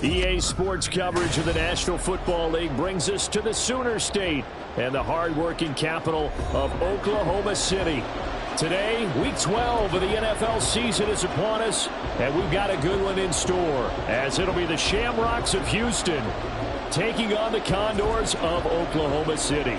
EA Sports coverage of the National Football League brings us to the Sooner State and the hard-working capital of Oklahoma City. Today, Week 12 of the NFL season is upon us, and we've got a good one in store, as it'll be the Shamrocks of Houston taking on the Condors of Oklahoma City.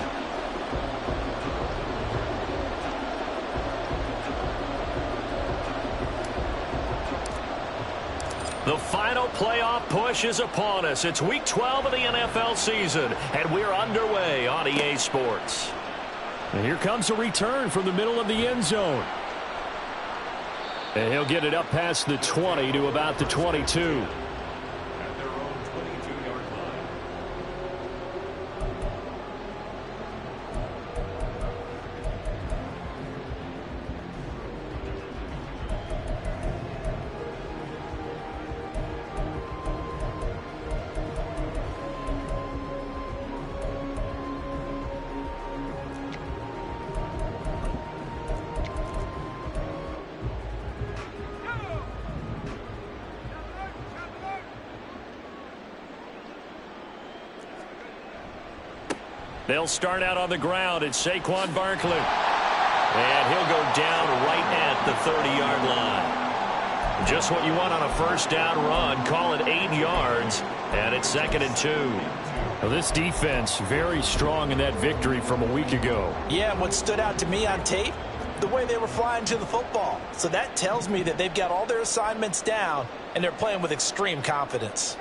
The final playoff push is upon us. It's Week 12 of the NFL season, and we're underway on EA Sports. And here comes a return from the middle of the end zone. And he'll get it up past the 20 to about the 22. They'll start out on the ground. It's Saquon Barkley. And he'll go down right at the 30-yard line. Just what you want on a first down run. Call it 8 yards. And it's 2nd and 2. Well, this defense very strong in that victory from a week ago. Yeah, and what stood out to me on tape, the way they were flying to the football. So that tells me that they've got all their assignments down, and they're playing with extreme confidence.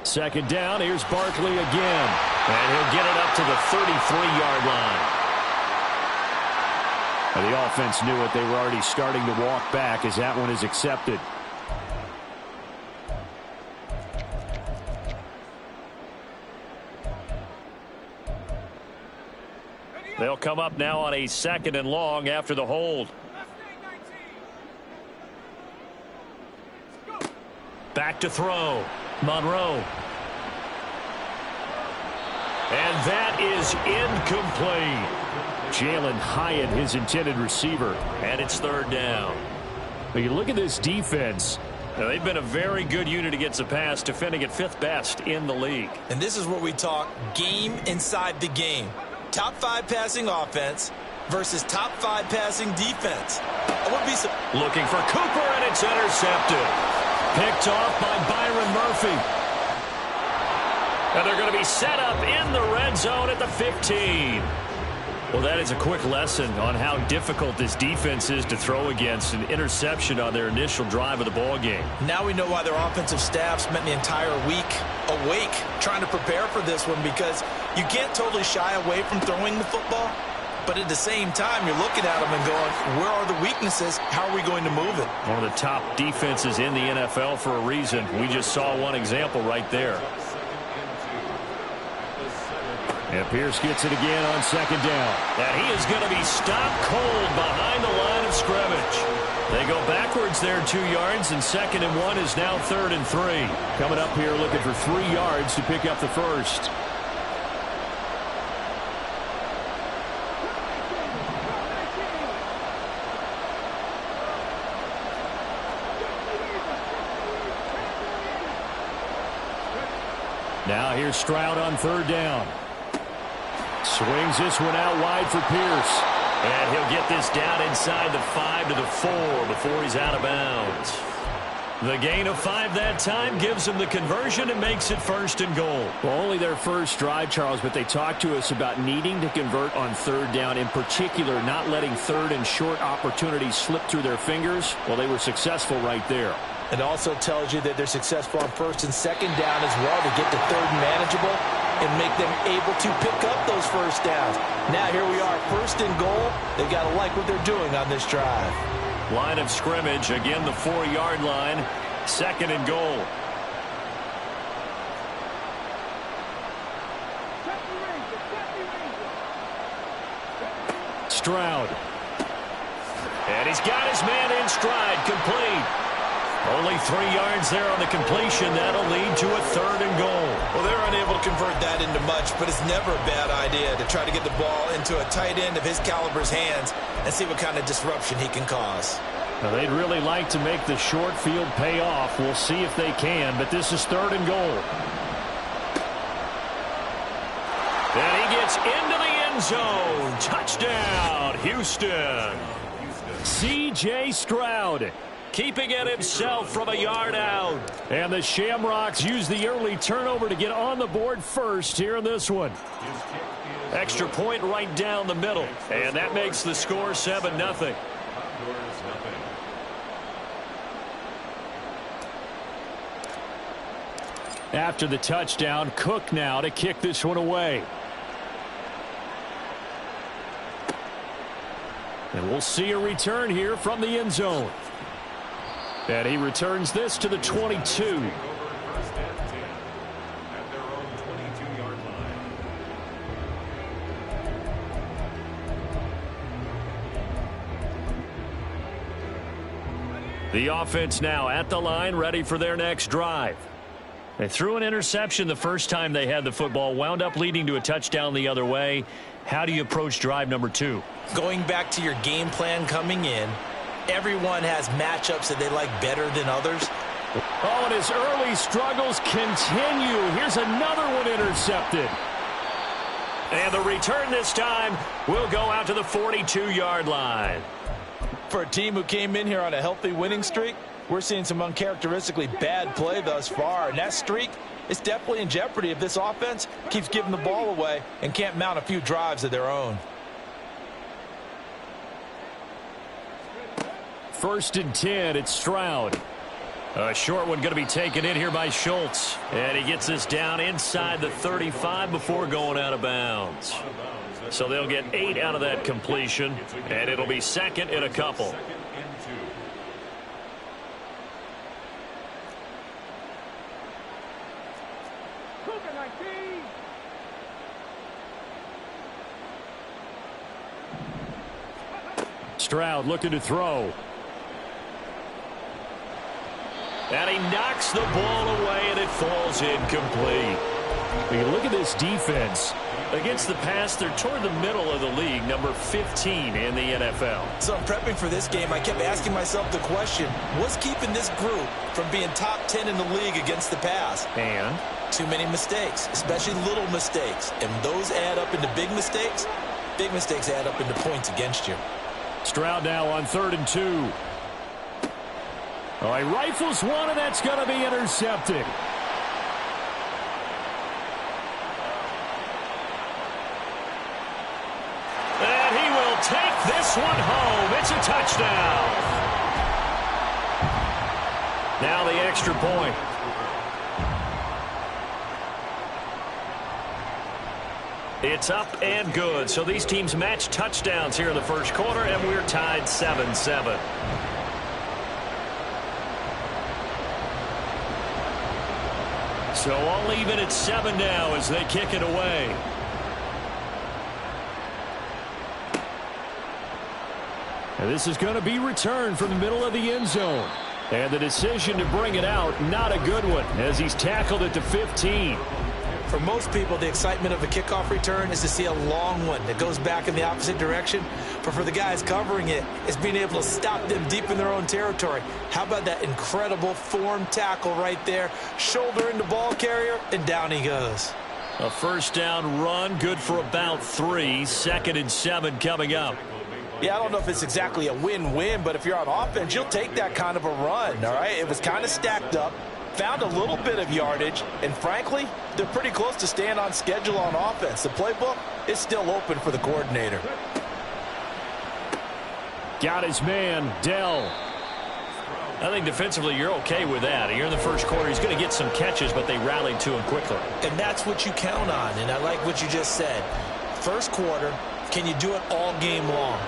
2nd down, here's Barkley again. And he'll get it up to the 33-yard line. And the offense knew it. They were already starting to walk back as that one is accepted. They'll come up now on a 2nd and long after the hold. Back to throw. Monroe. And that is incomplete. Jalen Hyatt, his intended receiver. And it's 3rd down. But you look at this defense. Now, they've been a very good unit against the pass, defending at 5th best in the league. And this is where we talk game inside the game. Top 5 passing offense versus top 5 passing defense. Looking for Cooper, and it's intercepted. Picked off by Byron Murphy. And they're going to be set up in the red zone at the 15. Well, that is a quick lesson on how difficult this defense is to throw against. An interception on their initial drive of the ball game. Now we know why their offensive staff spent the entire week awake trying to prepare for this one, because you can't totally shy away from throwing the football. But at the same time, you're looking at them and going, where are the weaknesses? How are we going to move it? One of the top defenses in the NFL for a reason. We just saw one example right there. And Pierce gets it again on 2nd down. And he is going to be stopped cold behind the line of scrimmage. They go backwards there 2 yards, and 2nd and 1 is now 3rd and 3. Coming up here looking for 3 yards to pick up the first. Now here's Stroud on 3rd down. Swings this one out wide for Pierce. And he'll get this down inside the 5 to the 4 before he's out of bounds. The gain of 5 that time gives them the conversion and makes it 1st and goal. Well, only their first drive, Charles, but they talked to us about needing to convert on 3rd down, in particular not letting 3rd and short opportunities slip through their fingers. Well, they were successful right there. It also tells you that they're successful on 1st and 2nd down as well to get to 3rd and manageable and make them able to pick up those first downs. Now here we are, 1st and goal. They've got to like what they're doing on this drive. Line of scrimmage, again the 4-yard line, 2nd and goal. Stroud. And he's got his man in stride, complete. Only 3 yards there on the completion. That'll lead to a 3rd and goal. Well, they're unable to convert that into much, but it's never a bad idea to try to get the ball into a tight end of his caliber's hands and see what kind of disruption he can cause. Now, they'd really like to make the short field pay off. We'll see if they can, but this is 3rd and goal. And he gets into the end zone. Touchdown, Houston. C.J. Stroud keeping it himself from a yard out. And the Shamrocks use the early turnover to get on the board first here in this one. Extra point right down the middle. And that makes the score 7-0. After the touchdown, Cook now to kick this one away. And we'll see a return here from the end zone. And he returns this to the 22. The offense now at the line, ready for their next drive. They threw an interception the first time they had the football, wound up leading to a touchdown the other way. How do you approach drive number 2? Going back to your game plan coming in, everyone has matchups that they like better than others. Oh, and his early struggles continue. Here's another one intercepted. And the return this time will go out to the 42-yard line. For a team who came in here on a healthy winning streak, we're seeing some uncharacteristically bad play thus far, and that streak is definitely in jeopardy if this offense keeps giving the ball away and can't mount a few drives of their own. 1st and 10, it's Stroud. A short one going to be taken in here by Schultz. And he gets this down inside the 35 before going out of bounds. So they'll get 8 out of that completion, and it'll be 2nd and a couple. Stroud looking to throw. And he knocks the ball away, and it falls incomplete. When you look at this defense, against the pass, they're toward the middle of the league, number 15 in the NFL. So I'm prepping for this game. I kept asking myself the question, what's keeping this group from being top 10 in the league against the pass? And? Too many mistakes, especially little mistakes. And those add up into big mistakes. Big mistakes add up into points against you. Stroud now on 3rd and 2. All right, rifles one, and that's going to be intercepted. And he will take this one home. It's a touchdown. Now the extra point. It's up and good. So these teams match touchdowns here in the first quarter, and we're tied 7-7. So all even at 7 now as they kick it away. And this is going to be returned from the middle of the end zone. And the decision to bring it out, not a good one, as he's tackled at the 15. For most people, the excitement of a kickoff return is to see a long one that goes back in the opposite direction. But for the guys covering it, it's being able to stop them deep in their own territory. How about that incredible form tackle right there? Shoulder in the ball carrier, and down he goes. A first down run, good for about 3. 2nd and 7 coming up. Yeah, I don't know if it's exactly a win-win, but if you're on offense, you'll take that kind of a run, all right? It was kind of stacked up. Found a little bit of yardage, and frankly, they're pretty close to staying on schedule on offense. The playbook is still open for the coordinator. Got his man, Dell. I think defensively you're okay with that. Here in the first quarter, he's going to get some catches, but they rallied to him quickly. And that's what you count on, and I like what you just said. First quarter, can you do it all game long?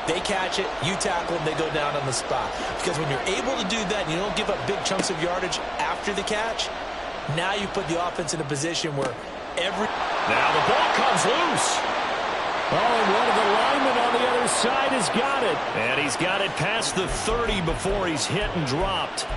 They catch it, you tackle them, they go down on the spot. Because when you're able to do that and you don't give up big chunks of yardage after the catch, now you put the offense in a position where Now the ball comes loose. Oh, and one of the linemen on the other side has got it. And he's got it past the 30 before he's hit and dropped.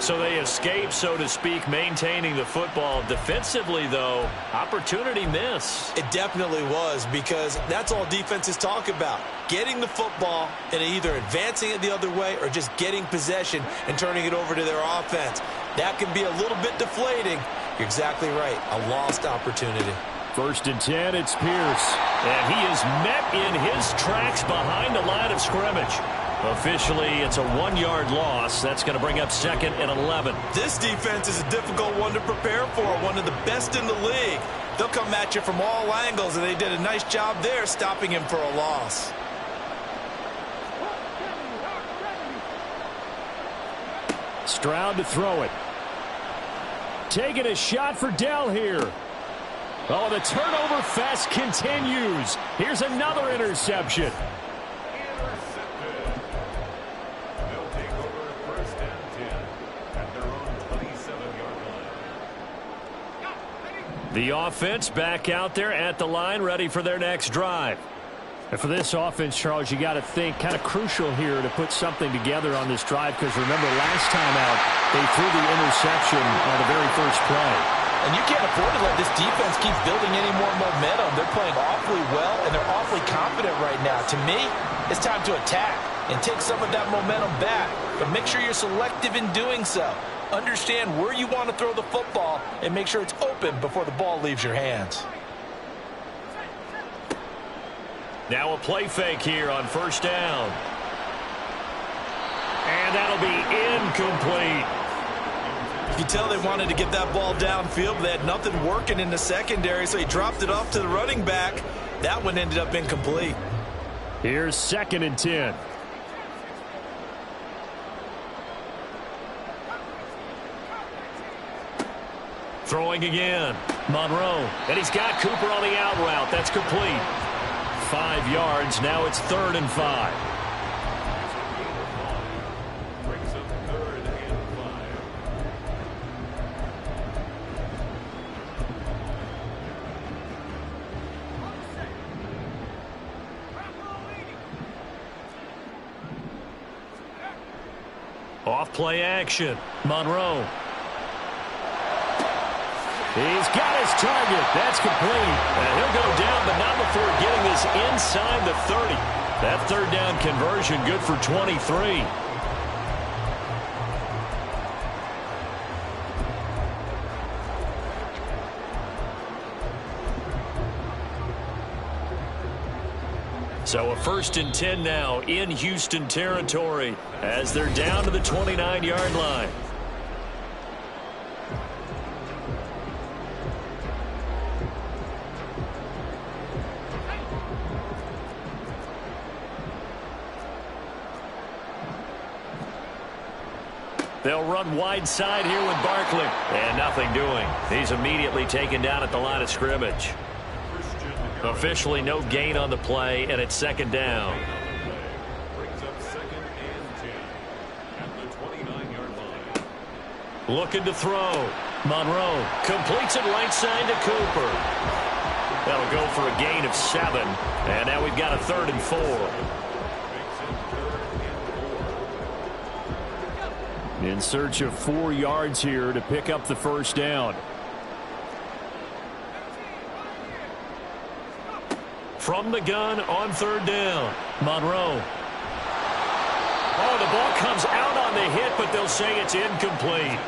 So they escape, so to speak, maintaining the football. Defensively, though, opportunity miss. It definitely was, because that's all defenses talk about. Getting the football and either advancing it the other way or just getting possession and turning it over to their offense. That can be a little bit deflating. You're exactly right. A lost opportunity. 1st and 10, it's Pierce. And he is met in his tracks behind the line of scrimmage. Officially, it's a 1-yard loss. That's going to bring up 2nd and 11. This defense is a difficult one to prepare for, one of the best in the league. They'll come at you from all angles, and they did a nice job there stopping him for a loss. Stroud to throw it. Taking a shot for Dell here. Oh, the turnover fest continues. Here's another interception. The offense back out there at the line, ready for their next drive. And for this offense, Charles, you got to think kind of crucial here to put something together on this drive, because remember last time out, they threw the interception on the very first play. And you can't afford to let this defense keep building any more momentum. They're playing awfully well, and they're awfully confident right now. To me, it's time to attack and take some of that momentum back. But make sure you're selective in doing so. Understand where you want to throw the football and make sure it's open before the ball leaves your hands. Now a play fake here on 1st down. And that'll be incomplete. You can tell they wanted to get that ball downfield, but they had nothing working in the secondary, so he dropped it off to the running back. That one ended up incomplete. Here's 2nd and 10. Throwing again. Monroe. And he's got Cooper on the out route. That's complete. 5 yards. Now it's 3rd and 5. Off play action. Monroe. He's got his target. That's complete. And he'll go down, but not before getting this inside the 30. That 3rd down conversion good for 23. So a 1st and 10 now in Houston territory as they're down to the 29-yard line. They'll run wide side here with Barkley. And nothing doing. He's immediately taken down at the line of scrimmage. Officially no gain on the play, and it's 2nd down. Brings up 2nd and 10 at the 29-yard line. Looking to throw. Monroe completes it right side to Cooper. That'll go for a gain of 7. And now we've got a 3rd and 4. In search of 4 yards here to pick up the 1st down. From the gun on 3rd down. Monroe. Oh, the ball comes out on the hit, but they'll say it's incomplete.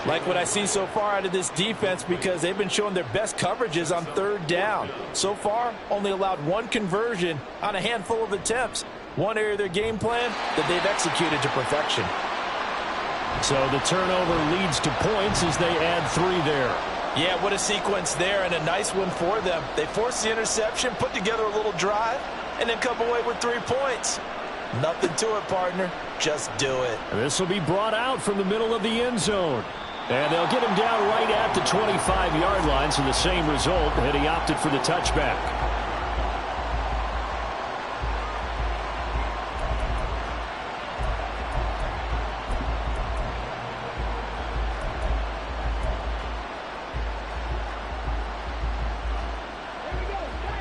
Like what I see so far out of this defense, because they've been showing their best coverages on 3rd down. So far, only allowed 1 conversion on a handful of attempts. One area of their game plan that they've executed to perfection. So the turnover leads to points as they add 3 there. Yeah, what a sequence there, and a nice one for them. They forced the interception, put together a little drive, and then come away with 3 points. Nothing to it, partner. Just do it. This will be brought out from the middle of the end zone. And they'll get him down right at the 25-yard line, so the same result, and he opted for the touchback.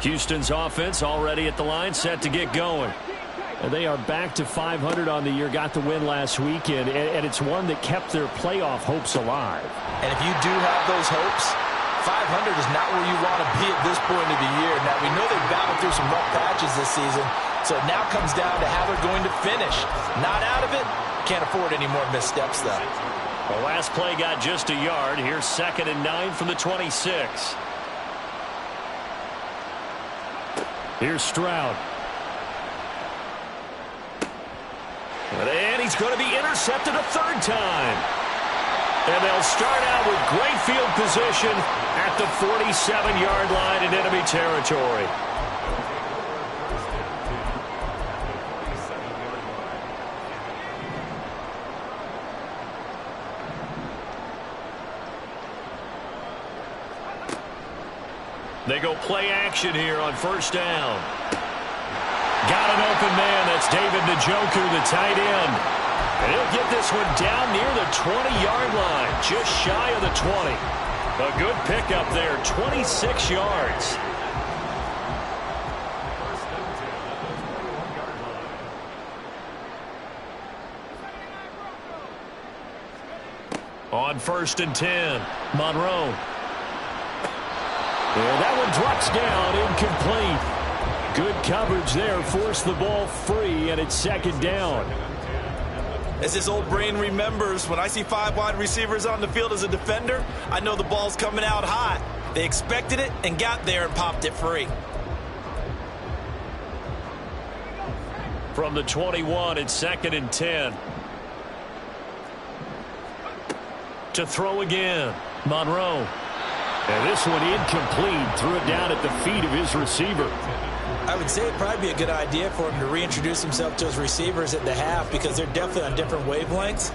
Houston's offense already at the line, set to get going. And they are back to 500 on the year, got the win last weekend, and it's one that kept their playoff hopes alive. And if you do have those hopes, 500 is not where you want to be at this point of the year. Now, we know they've battled through some rough patches this season, so it now comes down to how they're going to finish. Not out of it. Can't afford any more missteps, though. The last play got just a yard. Here's 2nd and 9 from the 26. Here's Stroud. And he's going to be intercepted a 3rd time. And they'll start out with great field position at the 47-yard line in enemy territory. They go play action here on 1st down. Got an open man. That's David Njoku, the tight end. And he'll get this one down near the 20-yard line, just shy of the 20. A good pickup there, 26 yards. On 1st and 10, Monroe. And that one drops down, incomplete. Good coverage there, forced the ball free, and it's 2nd down. As his old brain remembers, when I see 5 wide receivers on the field as a defender, I know the ball's coming out hot. They expected it and got there and popped it free. From the 21, it's 2nd and 10. To throw again, Monroe. And this one incomplete. Threw it down at the feet of his receiver. I would say it'd probably be a good idea for him to reintroduce himself to his receivers at the half because they're definitely on different wavelengths.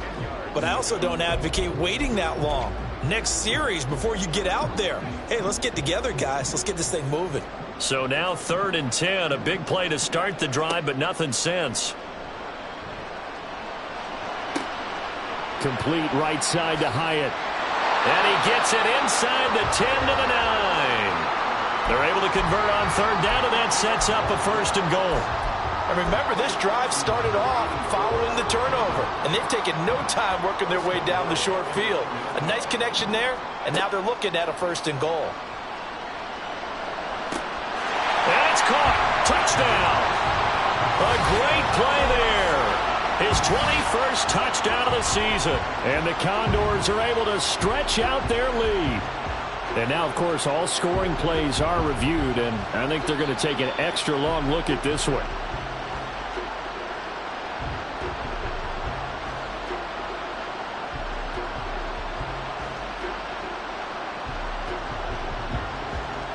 But I also don't advocate waiting that long. Next series before you get out there. Hey, let's get together, guys. Let's get this thing moving. So now 3rd and 10. A big play to start the drive, but nothing since. Complete right side to Hyatt. And he gets it inside the 10 to the 9. They're able to convert on 3rd down, and that sets up a 1st and goal. And remember, this drive started off following the turnover, and they've taken no time working their way down the short field. A nice connection there, and now they're looking at a 1st and goal. And it's caught. Touchdown. A great play there. His 21st touchdown of the season. And the Condors are able to stretch out their lead. And now, of course, all scoring plays are reviewed, and I think they're going to take an extra long look at this one.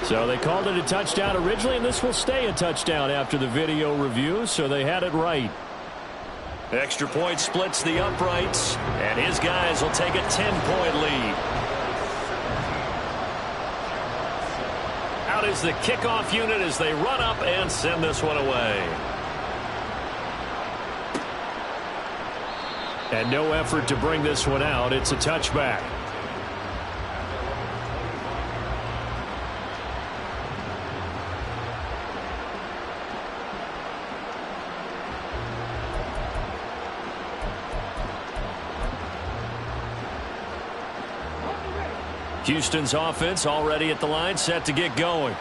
So they called it a touchdown originally, and this will stay a touchdown after the video review, so they had it right. Extra point splits the uprights, and his guys will take a 10-point lead. Out is the kickoff unit as they run up and send this one away. And no effort to bring this one out. It's a touchback. Houston's offense already at the line, set to get going.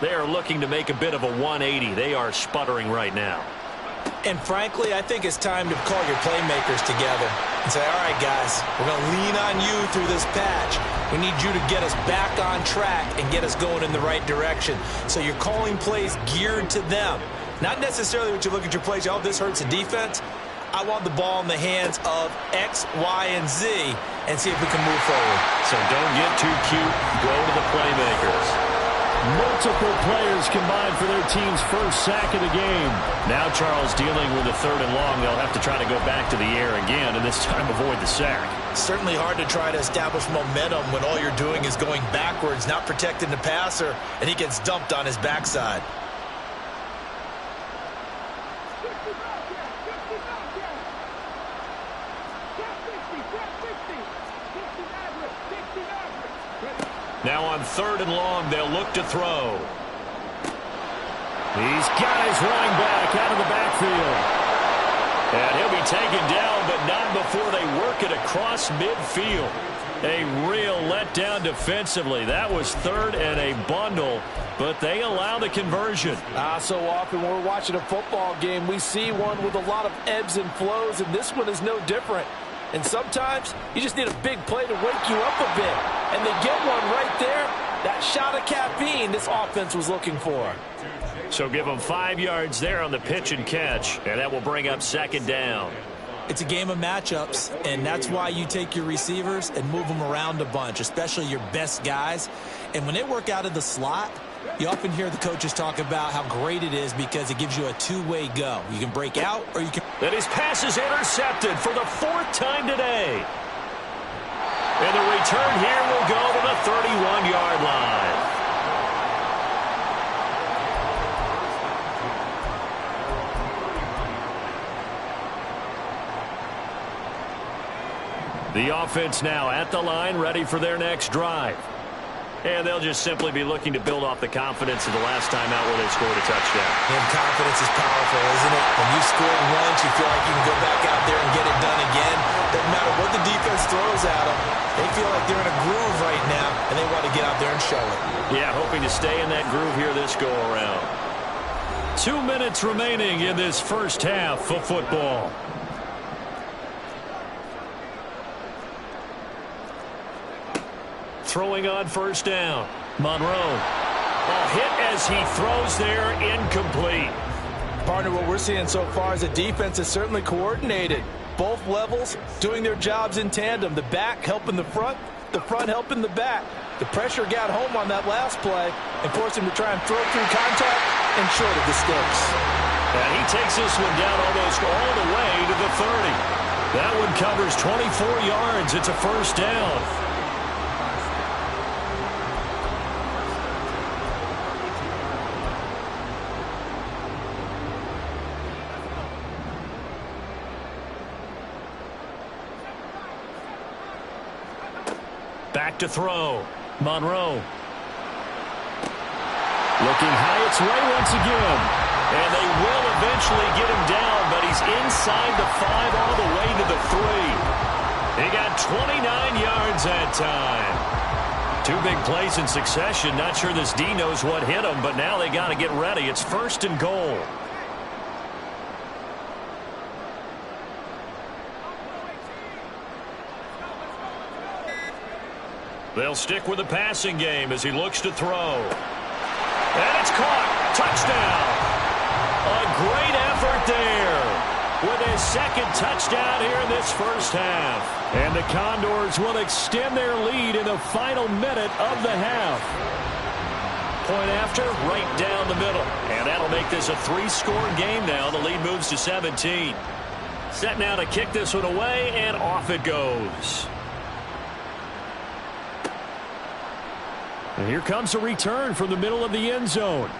They are looking to make a bit of a 180. They are sputtering right now. And frankly, I think it's time to call your playmakers together and say, all right, guys, we're going to lean on you through this patch. We need you to get us back on track and get us going in the right direction. So you're calling plays geared to them. Not necessarily when you look at your plays, oh, this hurts the defense. I want the ball in the hands of X, Y, and Z and see if we can move forward. So don't get too cute. Go to the playmakers. Multiple players combined for their team's first sack of the game. Now Charles dealing with a 3rd and long. They'll have to try to go back to the air again, and this time avoid the sack. Certainly hard to try to establish momentum when all you're doing is going backwards, not protecting the passer, and he gets dumped on his backside. Now on 3rd and long, they'll look to throw. He's got his running back out of the backfield. And he'll be taken down, but not before they work it across midfield. A real letdown defensively. That was third and a bundle, but they allow the conversion. So often when we're watching a football game, we see one with a lot of ebbs and flows, and this one is no different. And sometimes you just need a big play to wake you up a bit. And they get one right there. That shot of caffeine this offense was looking for. So give them 5 yards there on the pitch and catch, and that will bring up second down. It's a game of matchups, and that's why you take your receivers and move them around a bunch, especially your best guys. And when they work out of the slot, you often hear the coaches talk about how great it is because it gives you a two-way go. You can break out or you can... And his pass is intercepted for the 4th time today. And the return here will go to the 31-yard line. The offense now at the line, ready for their next drive. And they'll just simply be looking to build off the confidence of the last time out where they scored a touchdown. And confidence is powerful, isn't it? When you scored once, you feel like you can go back out there and get it done again. Doesn't matter what the defense throws at them. They feel like they're in a groove right now, and they want to get out there and show it. Yeah, hoping to stay in that groove here this go-around. 2 minutes remaining in this first half of football. Throwing on first down. Monroe. A hit as he throws there, incomplete. Partner, what we're seeing so far is the defense is certainly coordinated. Both levels doing their jobs in tandem. The back helping the front helping the back. The pressure got home on that last play and forced him to try and throw through contact and short of the sticks. And he takes this one down almost all the way to the 30. That one covers 24 yards. It's a first down. Back to throw. Monroe. Looking high its way once again. And they will eventually get him down, but he's inside the 5 all the way to the 3. He got 29 yards that time. 2 big plays in succession. Not sure this D knows what hit him, but now they got to get ready. It's first and goal. They'll stick with the passing game as he looks to throw. And it's caught. Touchdown. A great effort there with his second touchdown here in this first half. And the Condors will extend their lead in the final minute of the half. Point after, right down the middle. And that'll make this a 3-score game now. The lead moves to 17. Set now to kick this one away, and off it goes. And here comes a return from the middle of the end zone.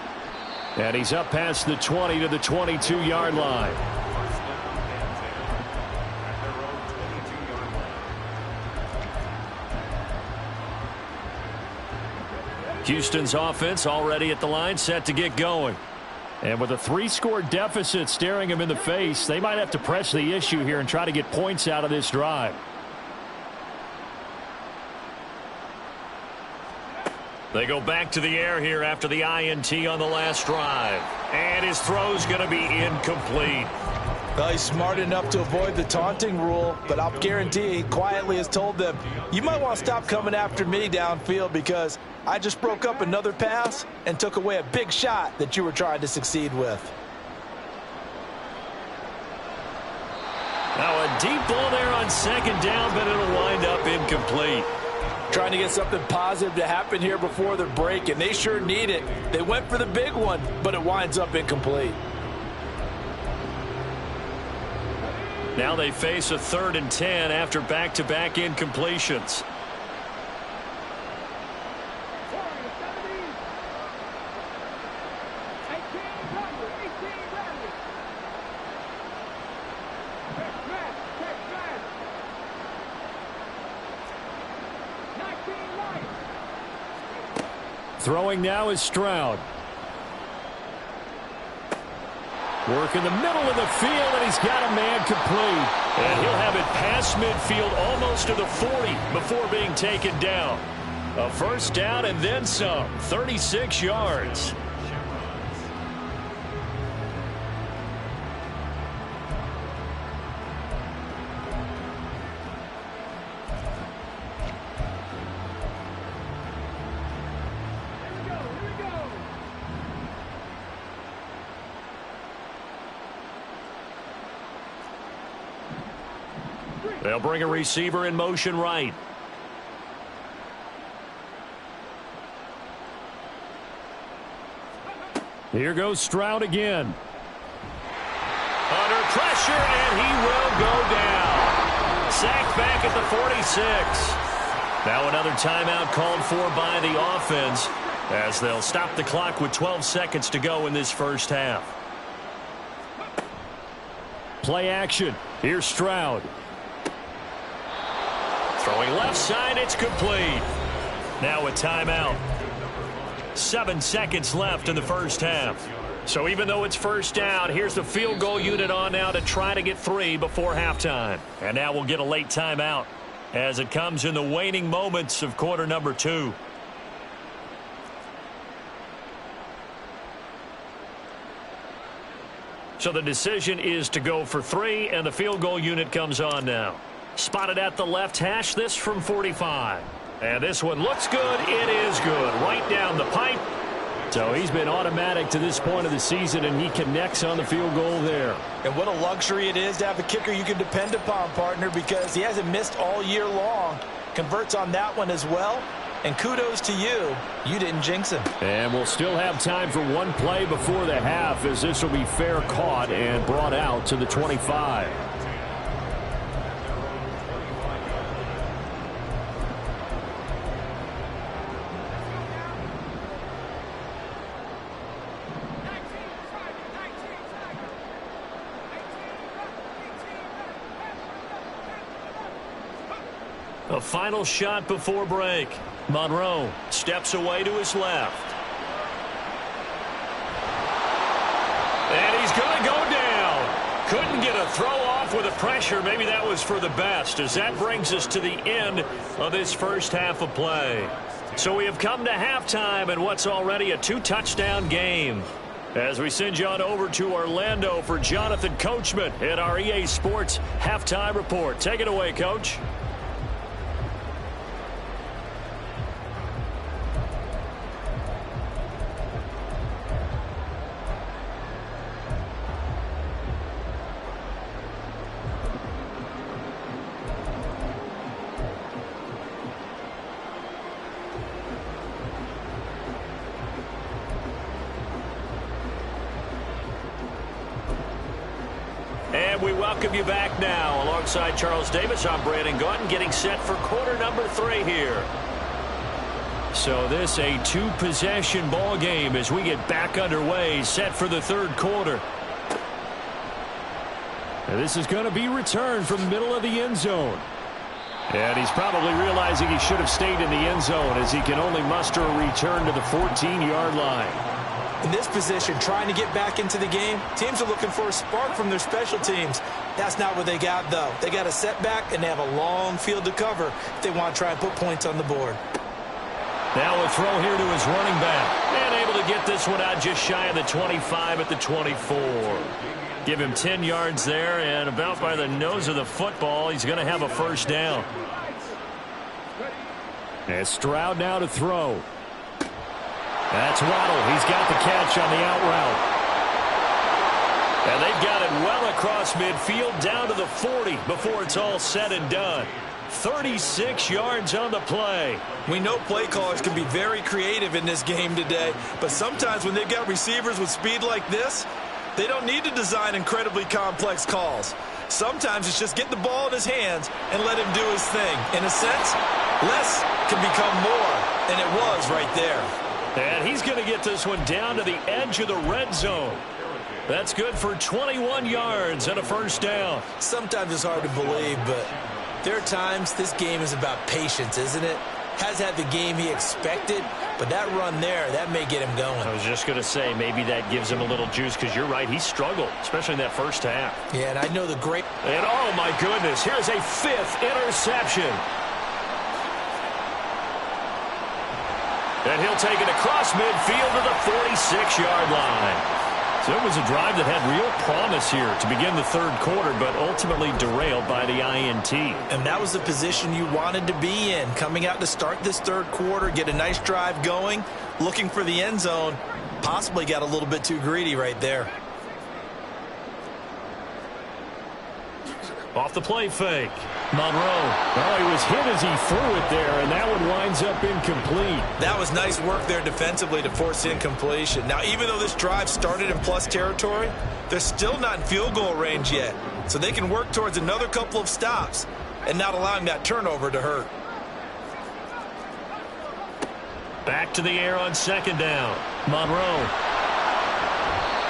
And he's up past the 20 to the 22-yard line. Houston's offense already at the line, set to get going. And with a 3-score deficit staring them in the face, they might have to press the issue here and try to get points out of this drive. They go back to the air here after the INT on the last drive. And his throw's going to be incomplete. Well, he's smart enough to avoid the taunting rule, but I'll guarantee he quietly has told them, you might want to stop coming after me downfield because I just broke up another pass and took away a big shot that you were trying to succeed with. Now a deep ball there on second down, but it'll wind up incomplete. Trying to get something positive to happen here before the break, and they sure need it. They went for the big one, but it winds up incomplete. Now they face a 3rd and 10 after back-to-back incompletions. Throwing now is Stroud. Working the middle of the field, and he's got a man complete. And he'll have it past midfield, almost to the 40, before being taken down. A first down and then some, 36 yards. They'll bring a receiver in motion right. Here goes Stroud again. Under pressure, and he will go down. Sacked back at the 46. Now another timeout called for by the offense as they'll stop the clock with 12 seconds to go in this first half. Play action. Here's Stroud. Throwing left side, it's complete. Now a timeout. 7 seconds left in the first half. So even though it's first down, here's the field goal unit on now to try to get 3 before halftime. And now we'll get a late timeout as it comes in the waning moments of quarter number 2. So the decision is to go for 3, and the field goal unit comes on now. Spotted at the left hash, this from 45. And this one looks good. It is good. Right down the pipe. So he's been automatic to this point of the season, and he connects on the field goal there. And what a luxury it is to have a kicker you can depend upon, partner, because he hasn't missed all year long. Converts on that one as well. And kudos to you. You didn't jinx him. And we'll still have time for one play before the half, as this will be fair caught and brought out to the 25. A final shot before break. Monroe steps away to his left. And he's going to go down. Couldn't get a throw off with the pressure. Maybe that was for the best, as that brings us to the end of this first half of play. So we have come to halftime in what's already a 2-touchdown game. As we send you on over to Orlando for Jonathan Coachman at our EA Sports Halftime Report. Take it away, Coach. And we welcome you back now. Alongside Charles Davis, I'm Brandon Gaudin, getting set for quarter number 3 here. So this a 2-possession ball game as we get back underway, set for the third quarter. And this is going to be returned from the middle of the end zone. And he's probably realizing he should have stayed in the end zone, as he can only muster a return to the 14-yard line. In this position, trying to get back into the game, teams are looking for a spark from their special teams. That's not what they got, though. They got a setback, and they have a long field to cover if they want to try and put points on the board. Now a throw here to his running back. And able to get this one out just shy of the 25 at the 24. Give him 10 yards there, and about by the nose of the football, he's going to have a first down. And Stroud now to throw. That's Waddle. He's got the catch on the out route. And they've got it well across midfield down to the 40 before it's all said and done. 36 yards on the play. We know play callers can be very creative in this game today, but sometimes when they've got receivers with speed like this, they don't need to design incredibly complex calls. Sometimes it's just get the ball in his hands and let him do his thing. In a sense, less can become more, and it was right there. And he's going to get this one down to the edge of the red zone. That's good for 21 yards and a first down. Sometimes it's hard to believe, but there are times this game is about patience, isn't it? has had the game he expected, but that run there, that may get him going. I was just going to say, maybe that gives him a little juice, because you're right, he struggled, especially in that first half. Yeah, and I know the great... And oh my goodness, here's a 5th interception. And he'll take it across midfield to the 46-yard line. So it was a drive that had real promise here to begin the third quarter, but ultimately derailed by the INT. And that was the position you wanted to be in, coming out to start this third quarter, get a nice drive going, looking for the end zone. Possibly got a little bit too greedy right there. Off the play fake. Monroe. Well, he was hit as he threw it there, and that one winds up incomplete. That was nice work there defensively to force incompletion. Now, even though this drive started in plus territory, they're still not in field goal range yet. So they can work towards another couple of stops and not allowing that turnover to hurt. Back to the air on second down. Monroe.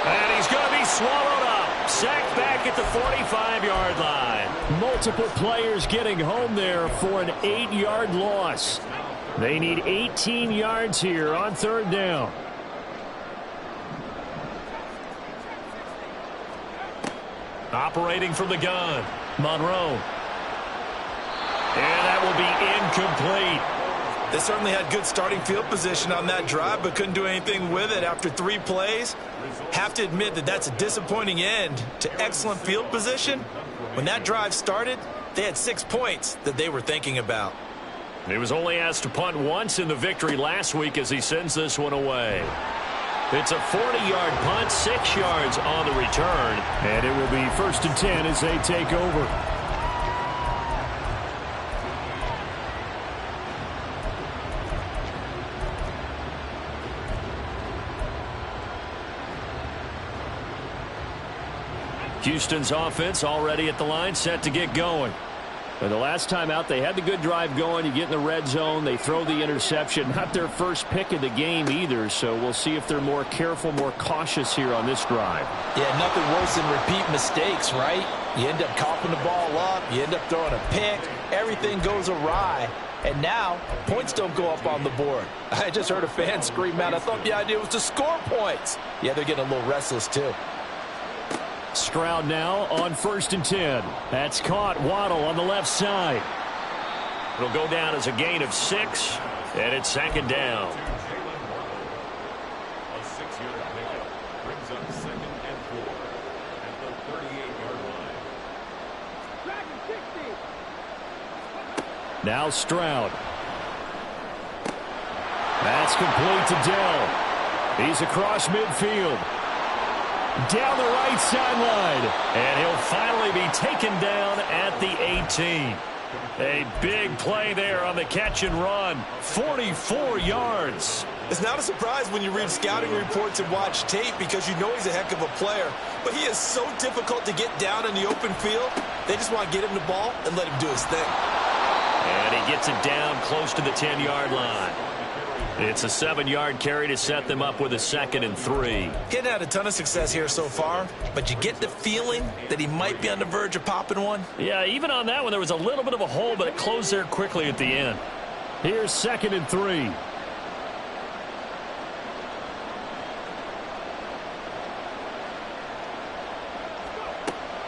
And he's going to be swallowed up. Sacked back at the 45-yard line. Multiple players getting home there for an 8-yard loss. They need 18 yards here on third down. Operating from the gun. Monroe. And that will be incomplete. They certainly had good starting field position on that drive, but couldn't do anything with it after 3 plays. Have to admit that that's a disappointing end to excellent field position. When that drive started, they had 6 points that they were thinking about. He was only asked to punt once in the victory last week as he sends this one away. It's a 40-yard punt, 6 yards on the return. And it will be 1st and 10 as they take over. Houston's offense already at the line, set to get going. But the last time out, they had the good drive going. You get in the red zone, they throw the interception. Not their first pick of the game either, so we'll see if they're more careful, more cautious here on this drive. Yeah, nothing worse than repeat mistakes, right? You end up coughing the ball up, you end up throwing a pick, everything goes awry. And now, points don't go up on the board. I just heard a fan scream out, I thought the idea was to score points. Yeah, they're getting a little restless too. Stroud now on 1st and 10. That's caught. Waddle on the left side. It'll go down as a gain of 6, and it's 2nd down. A 6-yard pickup brings up 2nd and 4 at the 38-yard line. Now Stroud. That's complete to Dell. He's across midfield. Down the right sideline. And he'll finally be taken down at the 18. A big play there on the catch and run. 44 yards. It's not a surprise when you read scouting reports and watch tape because you know he's a heck of a player. But he is so difficult to get down in the open field. They just want to get him the ball and let him do his thing. And he gets it down close to the 10-yard line. It's a 7-yard carry to set them up with a 2nd and 3. He hadn't had a ton of success here so far, but you get the feeling that he might be on the verge of popping one. Yeah, even on that one, there was a little bit of a hole, but it closed there quickly at the end. Here's 2nd and 3.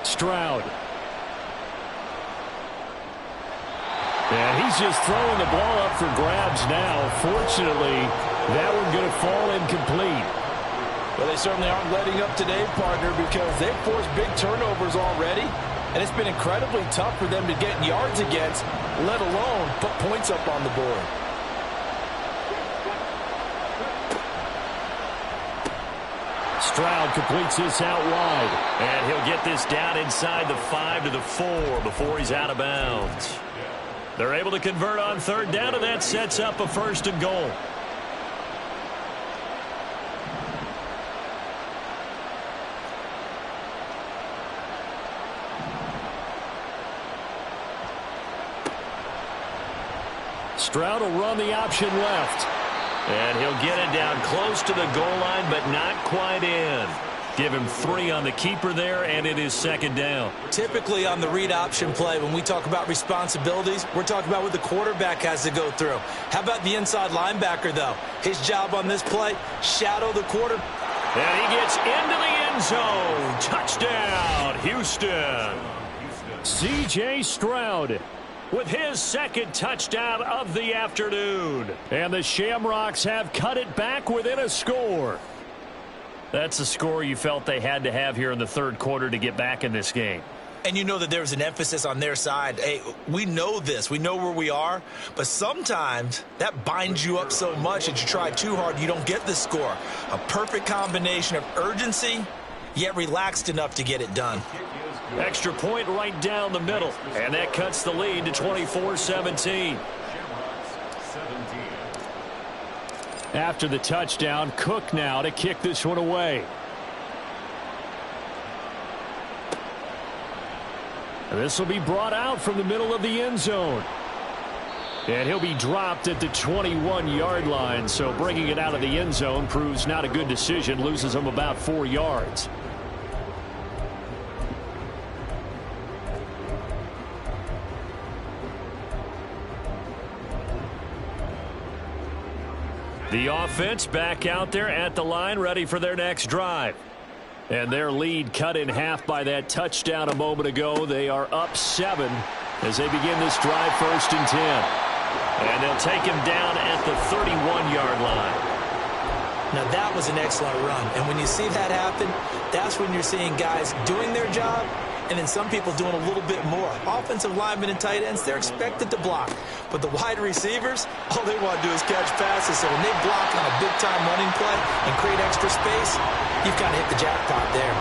Stroud. And he's just throwing the ball up for grabs now. Fortunately, that one going to fall incomplete. Well, they certainly aren't letting up today, partner, because they've forced big turnovers already. And it's been incredibly tough for them to get yards against, let alone put points up on the board. Stroud completes this out wide. And he'll get this down inside the 5 to the 4 before he's out of bounds. They're able to convert on third down, and that sets up a 1st and goal. Stroud will run the option left. And he'll get it down close to the goal line, but not quite in. Give him 3 on the keeper there, and it is second down. Typically on the read option play, when we talk about responsibilities, we're talking about what the quarterback has to go through. How about the inside linebacker, though? His job on this play, shadow the quarter. And he gets into the end zone. Touchdown, Houston. C.J. Stroud with his second touchdown of the afternoon. And the Shamrocks have cut it back within a score. That's the score you felt they had to have here in the third quarter to get back in this game. And you know that there was an emphasis on their side. Hey, we know this. We know where we are. But sometimes that binds you up so much that you try too hard, you don't get the score. A perfect combination of urgency, yet relaxed enough to get it done. Extra point right down the middle. And that cuts the lead to 24-17. After the touchdown, Cook now to kick this one away. This will be brought out from the middle of the end zone. And he'll be dropped at the 21-yard line. So bringing it out of the end zone proves not a good decision. Loses him about 4 yards. The offense back out there at the line, ready for their next drive. And their lead cut in half by that touchdown a moment ago. They are up 7 as they begin this drive, 1st and 10. And they'll take him down at the 31-yard line. Now that was an excellent run. And when you see that happen, that's when you're seeing guys doing their job and then some people doing a little bit more. Offensive linemen and tight ends, they're expected to block. But the wide receivers, all they want to do is catch passes. So when they block on a big-time running play and create extra space, you've kind of hit the jackpot there.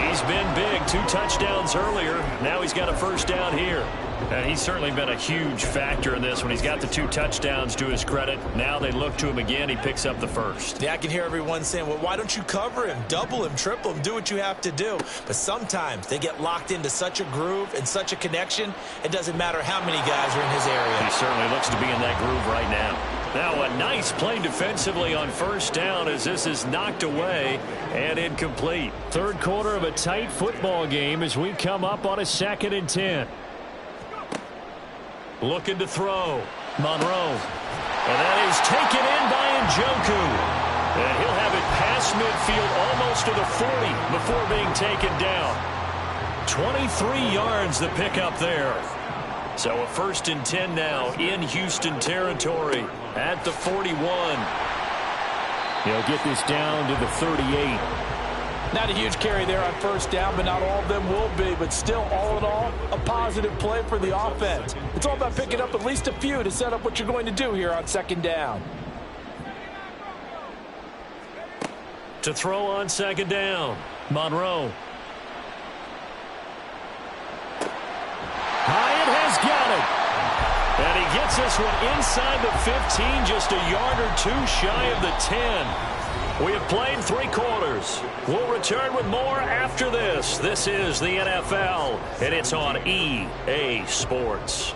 He's been big. 2 touchdowns earlier. Now he's got a first down here. And he's certainly been a huge factor in this when he's got the 2 touchdowns to his credit. Now they look to him again. He picks up the first. Yeah, I can hear everyone saying, well, why don't you cover him, double him, triple him, do what you have to do. But sometimes they get locked into such a groove and such a connection, it doesn't matter how many guys are in his area. He certainly looks to be in that groove right now. Now a nice play defensively on first down as this is knocked away and incomplete. Third quarter of a tight football game as we come up on a 2nd and 10. Looking to throw. Monroe. And that is taken in by Njoku. And he'll have it past midfield almost to the 40 before being taken down. 23 yards the pickup there. So a 1st and 10 now in Houston territory at the 41. He'll get this down to the 38. Not a huge carry there on first down, but not all of them will be. But still, all in all, a positive play for the offense. It's all about picking up at least a few to set up what you're going to do here on 2nd down. To throw on 2nd down, Monroe. Hyatt has got it. And he gets this one inside the 15, just a yard or 2 shy of the 10. We have played 3 quarters. We'll return with more after this. This is the NFL, and it's on EA Sports.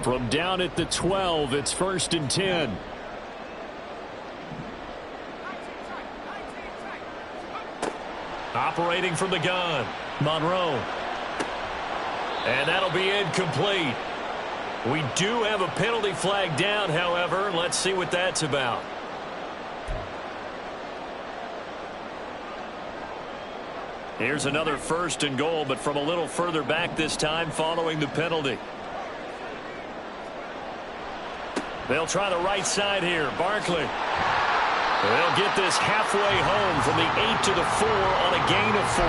From down at the 12, it's 1st and 10. Operating from the gun, Monroe. And that'll be incomplete. We do have a penalty flag down, however. Let's see what that's about. Here's another 1st and goal, but from a little further back this time following the penalty. They'll try the right side here. Barkley. They'll get this halfway home from the 8 to the 4 on a gain of 4.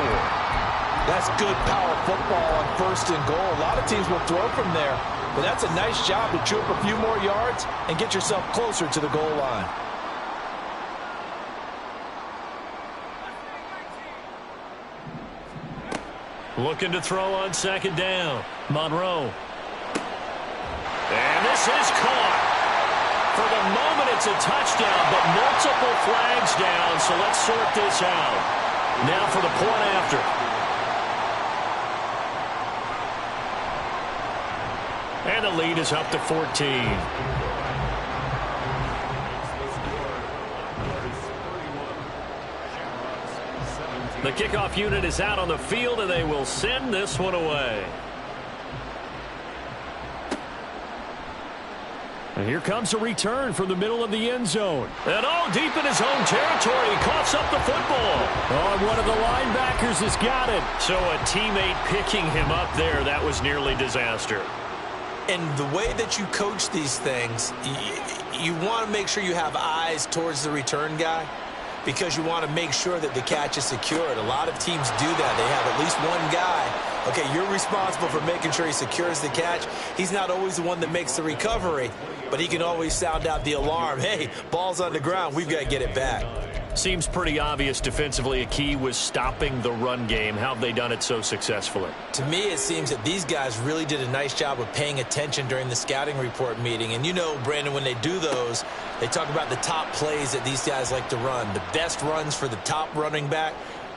That's good power football on 1st and goal. A lot of teams will throw from there, but that's a nice job to chew up a few more yards and get yourself closer to the goal line. Looking to throw on 2nd down. Monroe. And this is caught. For the moment, it's a touchdown, but multiple flags down, so let's sort this out. Now for the point after. And the lead is up to 14. The kickoff unit is out on the field, and they will send this one away. And here comes a return from the middle of the end zone. And all deep in his own territory. He coughs up the football. Oh, and one of the linebackers has got it. So a teammate picking him up there, that was nearly disaster. And the way that you coach these things, you want to make sure you have eyes towards the return guy, because you want to make sure that the catch is secured. A lot of teams do that. They have at least one guy. Okay, you're responsible for making sure he secures the catch. He's not always the one that makes the recovery, but he can always sound out the alarm. Hey, ball's on the ground. We've got to get it back. Seems pretty obvious defensively a key was stopping the run game. How have they done it so successfully? To me, it seems that these guys really did a nice job of paying attention during the scouting report meeting. And you know, Brandon, when they do those, they talk about the top plays that these guys like to run. The best runs for the top running back,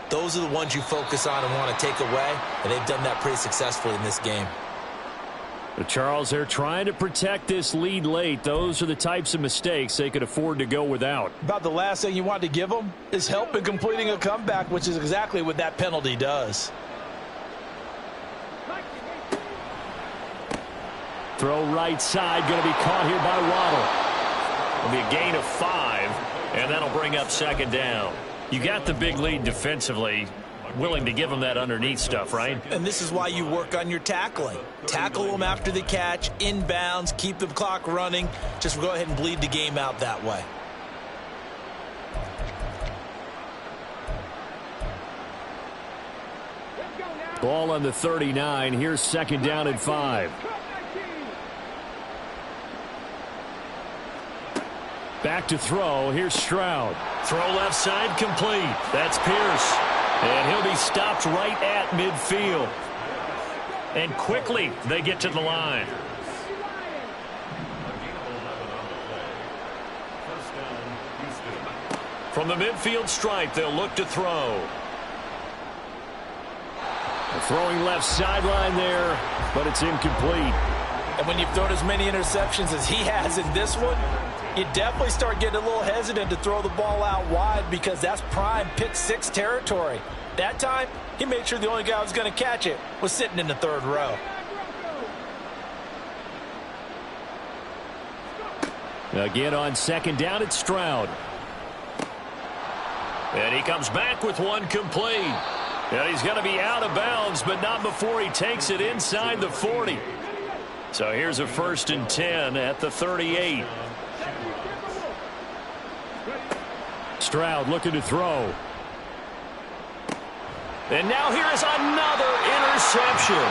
those are the ones you focus on and want to take away. And they've done that pretty successfully in this game. Charles, they're trying to protect this lead late. Those are the types of mistakes they could afford to go without. About the last thing you want to give them is help in completing a comeback, which is exactly what that penalty does. Throw right side, going to be caught here by Waddle. It'll be a gain of 5, and that'll bring up second down. You got the big lead defensively. Willing to give them that underneath stuff, right? And this is why you work on your tackling. Tackle them after the catch, inbounds, keep the clock running. Just go ahead and bleed the game out that way. Ball on the 39. Here's second down and 5. Back to throw. Here's Stroud. Throw left side complete. That's Pierce. And he'll be stopped right at midfield. And quickly they get to the line. From the midfield stripe, they'll look to throw. Throwing left sideline there, but it's incomplete. And when you've thrown as many interceptions as he has in this one, you definitely start getting a little hesitant to throw the ball out wide, because that's prime pick 6 territory. That time, he made sure the only guy who was going to catch it was sitting in the third row. Again on second down, it's Stroud. And he comes back with one complete. And he's going to be out of bounds, but not before he takes it inside the 40. So here's a 1st and 10 at the 38. Stroud looking to throw. And now here is another interception.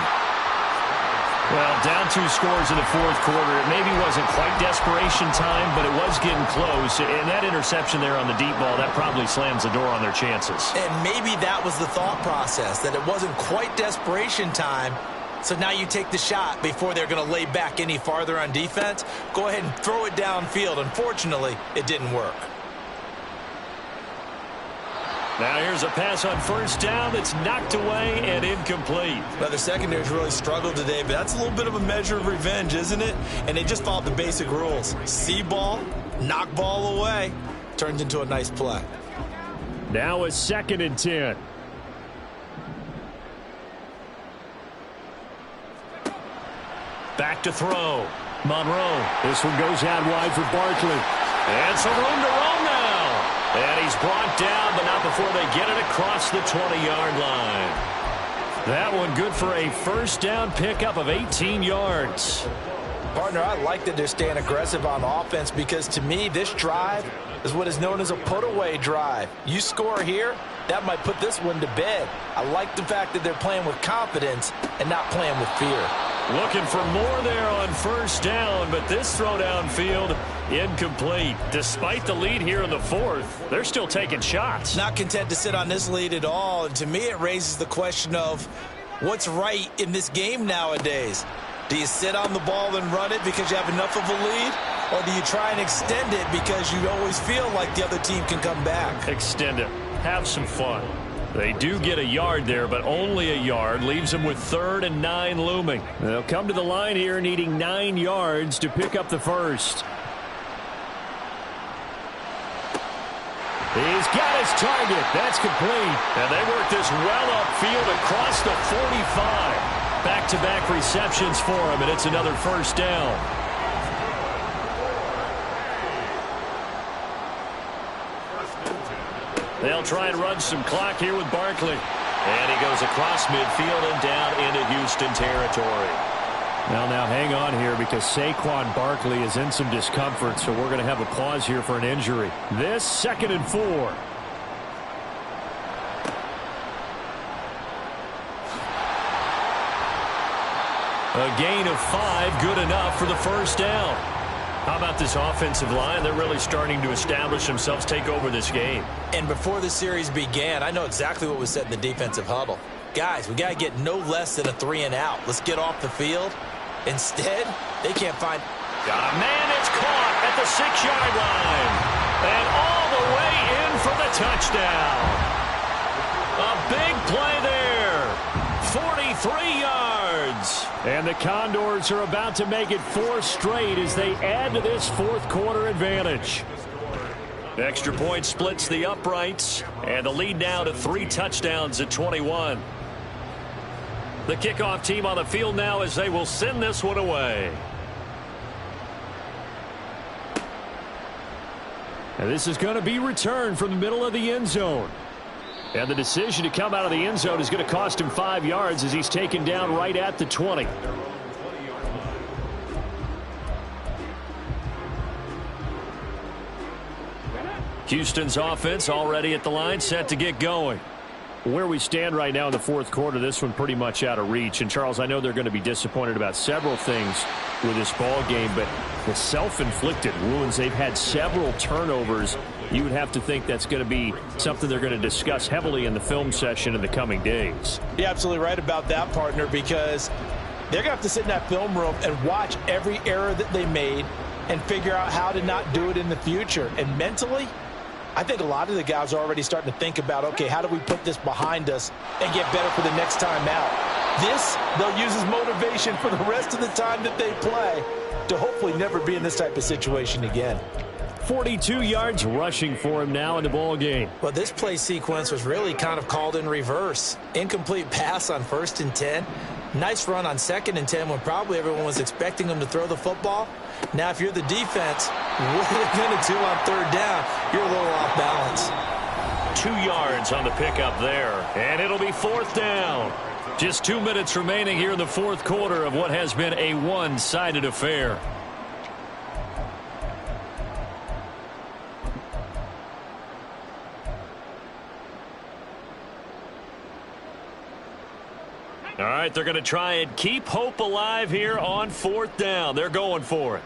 Well, down 2 scores in the 4th quarter. It maybe wasn't quite desperation time, but it was getting close. And that interception there on the deep ball, that probably slams the door on their chances. And maybe that was the thought process, that it wasn't quite desperation time. So now you take the shot before they're going to lay back any farther on defense. Go ahead and throw it downfield. Unfortunately, it didn't work. Now here's a pass on 1st down that's knocked away and incomplete. Well, the secondary's really struggled today, but that's a little bit of a measure of revenge, isn't it? And they just followed the basic rules. See ball, knock ball away. Turns into a nice play. Now a 2nd and 10. Back to throw. Monroe. This one goes out wide for Barkley. And some room to roam now. And he's brought down, but not before they get it across the 20-yard line. That one good for a 1st down pickup of 18 yards. Partner, I like that they're staying aggressive on offense, because to me, this drive is what is known as a put-away drive. You score here, that might put this one to bed. I like the fact that they're playing with confidence and not playing with fear. Looking for more there on 1st down, but this throw downfield incomplete. Despite the lead here in the 4th, they're still taking shots. Not content to sit on this lead at all. And to me, it raises the question of what's right in this game nowadays. Do you sit on the ball and run it because you have enough of a lead? Or do you try and extend it because you always feel like the other team can come back? Extend it. Have some fun. They do get a yard there, but only a yard. Leaves them with 3rd and 9 looming. They'll come to the line here needing 9 yards to pick up the first. He's got his target. That's complete. And they work this well upfield across the 45. Back-to-back receptions for him, and it's another first down. They'll try and run some clock here with Barkley. And he goes across midfield and down into Houston territory. Now hang on here because Saquon Barkley is in some discomfort, so we're going to have a pause here for an injury. This 2nd and 4. A gain of 5, good enough for the first down. How about this offensive line? They're really starting to establish themselves, take over this game. And before the series began, I know exactly what was said in the defensive huddle. Guys, we got to get no less than a 3 and out. Let's get off the field. Instead, they can't find... Got a man, it's caught at the 6-yard line. And all the way in for the touchdown. A big play there. 43 yards. And the Condors are about to make it 4 straight as they add to this 4th quarter advantage. Extra point splits the uprights, and the lead now to 3 touchdowns at 21. The kickoff team on the field now as they will send this one away. And this is going to be returned from the middle of the end zone. And the decision to come out of the end zone is going to cost him 5 yards as he's taken down right at the 20. Houston's offense already at the line, set to get going. Where we stand right now in the 4th quarter, this one pretty much out of reach. And, Charles, I know they're going to be disappointed about several things with this ball game, but the self-inflicted wounds, they've had several turnovers. You would have to think that's going to be something they're going to discuss heavily in the film session in the coming days. You're absolutely right about that, partner, because they're going to have to sit in that film room and watch every error that they made and figure out how to not do it in the future. And mentally, I think a lot of the guys are already starting to think about, okay, how do we put this behind us and get better for the next time out? This, they'll use as motivation for the rest of the time that they play to hopefully never be in this type of situation again. 42 yards rushing for him now in the ball game. Well, this play sequence was really kind of called in reverse. Incomplete pass on 1st and 10. Nice run on 2nd and 10 when probably everyone was expecting him to throw the football. Now, if you're the defense, what are they going to do on 3rd down? You're a little off balance. 2 yards on the pickup there, and it'll be 4th down. Just 2 minutes remaining here in the 4th quarter of what has been a one-sided affair. All right, they're going to try and keep hope alive here on 4th down. They're going for it.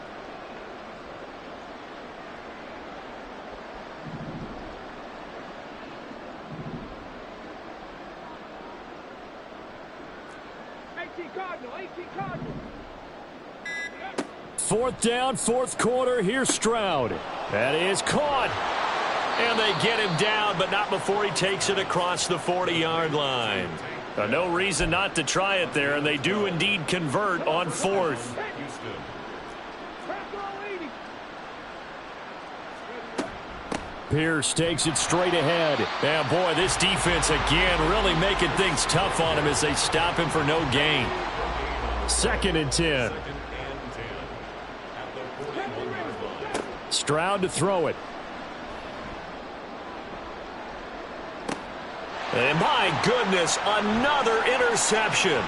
Fourth down, 4th quarter. Here's Stroud. That is caught. And they get him down, but not before he takes it across the 40-yard line. No reason not to try it there, and they do indeed convert on 4th. Pierce takes it straight ahead. And boy, this defense again really making things tough on him as they stop him for no gain. 2nd and 10. Stroud to throw it. And my goodness, another interception.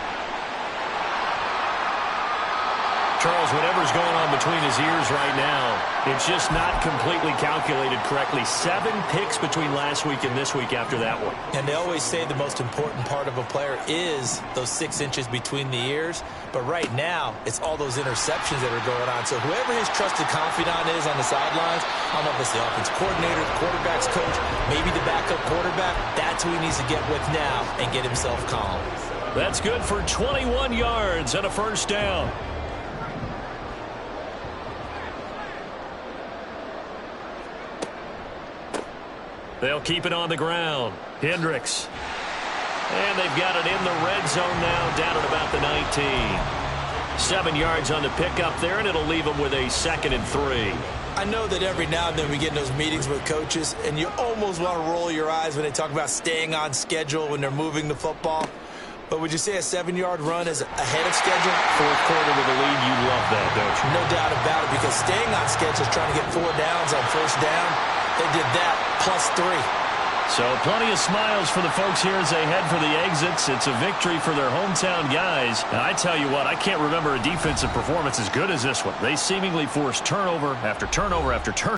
Charles, whatever's going on between his ears right now, it's just not completely calculated correctly. 7 picks between last week and this week after that one. And they always say the most important part of a player is those 6 inches between the ears. But right now, it's all those interceptions that are going on. So whoever his trusted confidant is on the sidelines, I don't know if it's the offense coordinator, the quarterback's coach, maybe the backup quarterback, that's who he needs to get with now and get himself calm. That's good for 21 yards and a first down. They'll keep it on the ground. Hendricks. And they've got it in the red zone now, down at about the 19. 7 yards on the pickup there, and it'll leave them with a 2nd and 3. I know that every now and then we get in those meetings with coaches, and you almost want to roll your eyes when they talk about staying on schedule when they're moving the football. But would you say a 7-yard run is ahead of schedule? Fourth quarter with a lead, you love that, don't you? No doubt about it, because staying on schedule is trying to get 4 downs on first down. They did that, plus 3. So plenty of smiles for the folks here as they head for the exits. It's a victory for their hometown guys. And I tell you what, I can't remember a defensive performance as good as this one. They seemingly forced turnover after turnover after turnover.